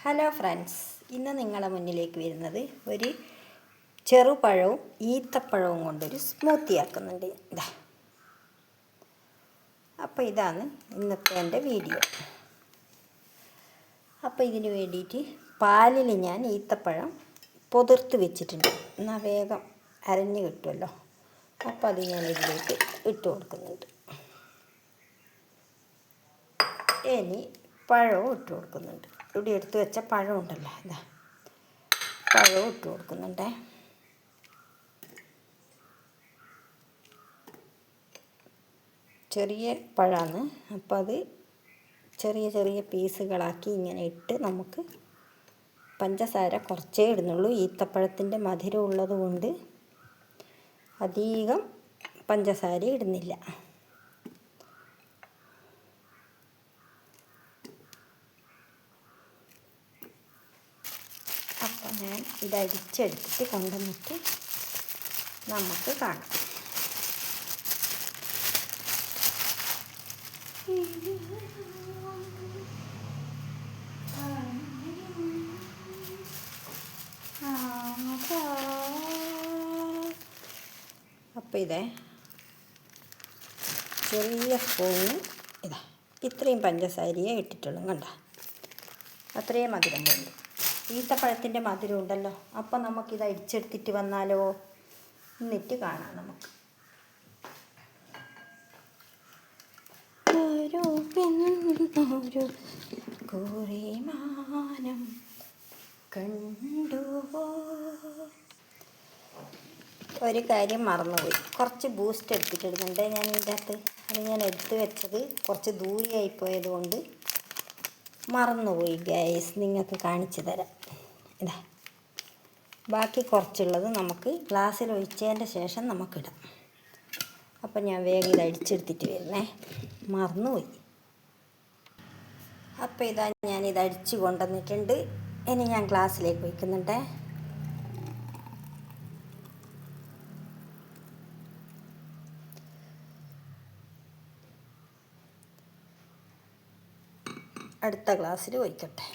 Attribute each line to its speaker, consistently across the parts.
Speaker 1: Hello friends, ഇന്ന് നിങ്ങളുടെ മുന്നിലേക്ക് വരുന്നത് ഒരു ചെറുപഴവും ഈത്തപ്പഴവും കൊണ്ടൊരു സ്മൂത്തി ആക്കുന്നുണ്ട്. അപ്പോൾ ഇതാണ് ഇന്നത്തെ എൻ്റെ വീഡിയോ. അപ്പോൾ ഇതിന് വേണ്ടിയിട്ട് പാലിൽ ഞാൻ ഈത്തപ്പഴം പൊതിർത്ത് വെച്ചിട്ടുണ്ട്. എന്നാൽ വേഗം അരഞ്ഞ് കിട്ടുമല്ലോ. അപ്പോൾ അത് ഞാൻ ഇതിലേക്ക് ഇട്ട് കൊടുക്കുന്നുണ്ട്. ഇനി പഴവും ഇട്ട് കൊടുക്കുന്നുണ്ട്. ഇവിടെ എടുത്ത് വെച്ച പഴം ഉണ്ടല്ലോ, ഇതാ പഴവും ഇട്ട് കൊടുക്കുന്നുണ്ട്. ചെറിയ പഴമാണ്, അപ്പോൾ അത് ചെറിയ ചെറിയ പീസുകളാക്കി ഇങ്ങനെ ഇട്ട് നമുക്ക് പഞ്ചസാര കുറച്ചേ ഇടുന്നുള്ളൂ. ഈത്തപ്പഴത്തിൻ്റെ മധുരം ഉള്ളത് കൊണ്ട് അധികം പഞ്ചസാര ഇടുന്നില്ല. അപ്പം ഞാൻ ഇതടിച്ചെടുത്തിട്ട് കൊണ്ടുവന്നിട്ട് നമുക്ക് കാണാം. അപ്പോൾ ഇതേ ചെറിയ സ്പൂണ് ഇതാ ഇത്രയും പഞ്ചസാരയെ ഇട്ടിട്ടുള്ളൂ. കണ്ട, അത്രയും മധുരം വേണ്ടു. ഈത്തപ്പഴത്തിൻ്റെ മധുരം ഉണ്ടല്ലോ. അപ്പം നമുക്കിത് അടിച്ചെടുത്തിട്ട് വന്നാലോ, എന്നിട്ട് കാണാം നമുക്ക്. ഒരു കുറിമാനം കണ്ടുവോ. ഒരു കാര്യം മറന്നുപോയി, കുറച്ച് ബൂസ്റ്റ് എടുത്തിട്ടിടുന്നുണ്ട് ഞാൻ ഇതിൻ്റെ അകത്ത്. അത് ഞാൻ എടുത്ത് വെച്ചത് കുറച്ച് ദൂരെയായി പോയത് കൊണ്ട് മറന്നുപോയി ഗൈസ്, നിങ്ങൾക്ക് കാണിച്ചു തരാം. ഇതാ ബാക്കി കുറച്ചുള്ളത് നമുക്ക് ഗ്ലാസ്സിൽ ഒഴിച്ചതിൻ്റെ ശേഷം നമുക്കിടാം. അപ്പം ഞാൻ വേഗം ഇത് അടിച്ചെടുത്തിട്ട് വരുന്നേ, മറന്നുപോയി. അപ്പോൾ ഇതാ ഞാനിത് അടിച്ച് കൊണ്ടുവന്നിട്ടുണ്ട്. ഇനി ഞാൻ ഗ്ലാസ്സിലേക്ക് വയ്ക്കുന്നുണ്ട്. അടുത്ത ഗ്ലാസ്സിൽ ഒഴിക്കട്ടെ.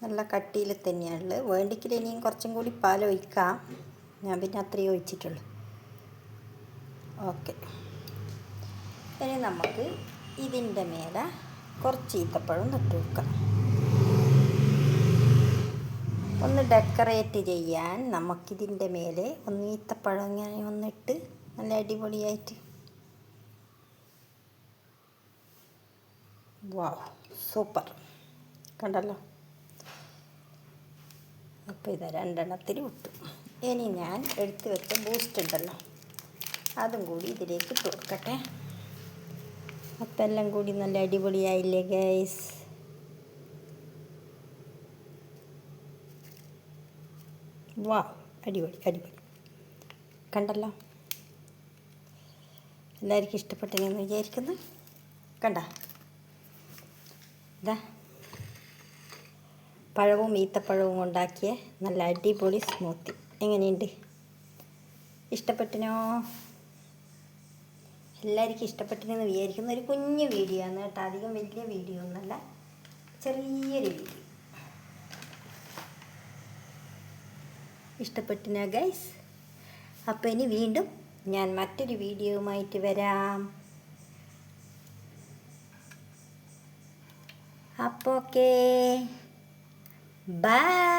Speaker 1: നല്ല കട്ടിയിൽ തന്നെയാണുള്ളത്. വേണ്ടിക്കിൽ ഇനിയും കുറച്ചും കൂടി പാൽ ഒഴിക്കാം. ഞാൻ പിന്നെ അത്രയും ഒഴിച്ചിട്ടുള്ളൂ. ഓക്കെ, ഇനി നമുക്ക് ഇതിൻ്റെ മേലെ കുറച്ച് ഈത്തപ്പഴം നട്ടു വെക്കാം. ഒന്ന് ഡെക്കറേറ്റ് ചെയ്യാൻ നമുക്കിതിൻ്റെ മേലെ ഒന്ന് ഈത്തപ്പഴം ഇങ്ങനെ ഒന്നിട്ട് നല്ല അടിപൊളിയായിട്ട്. വാവ്, സൂപ്പർ, കണ്ടല്ലോ. അപ്പോൾ ഇത് രണ്ടെണ്ണത്തിൽ വിട്ടു. ഇനി ഞാൻ എടുത്ത് വെച്ച ബൂസ്റ്റ് ഉണ്ടല്ലോ, അതും കൂടി ഇതിലേക്ക് ഇട്ട് കൊടുക്കട്ടെ. അപ്പം എല്ലാം കൂടി നല്ല അടിപൊളിയായില്ലേ ഗൈസ്. വാ, അടിപൊളി അടിപൊളി, കണ്ടല്ലോ. എല്ലാവർക്കും ഇഷ്ടപ്പെട്ടെന്ന് വിചാരിക്കുന്നു. കണ്ട, ഇതാ പഴവും ഈത്തപ്പഴവും ഉണ്ടാക്കിയ നല്ല അടിപൊളി സ്മൂത്തി എങ്ങനെയുണ്ട്? ഇഷ്ടപ്പെട്ടിനോ? എല്ലാവർക്കും ഇഷ്ടപ്പെട്ടിനെന്ന് വിചാരിക്കുന്ന ഒരു കുഞ്ഞു വീഡിയോ ആണ് കേട്ടോ. അധികം വലിയ വീഡിയോ ഒന്നല്ല, ചെറിയൊരു വീഡിയോ. ഇഷ്ടപ്പെട്ടിനോ ഗൈസ്? അപ്പോൾ ഇനി വീണ്ടും ഞാൻ മറ്റൊരു വീഡിയോയുമായിട്ട് വരാം. അപ്പോൾ ഓക്കേ, ബൈ.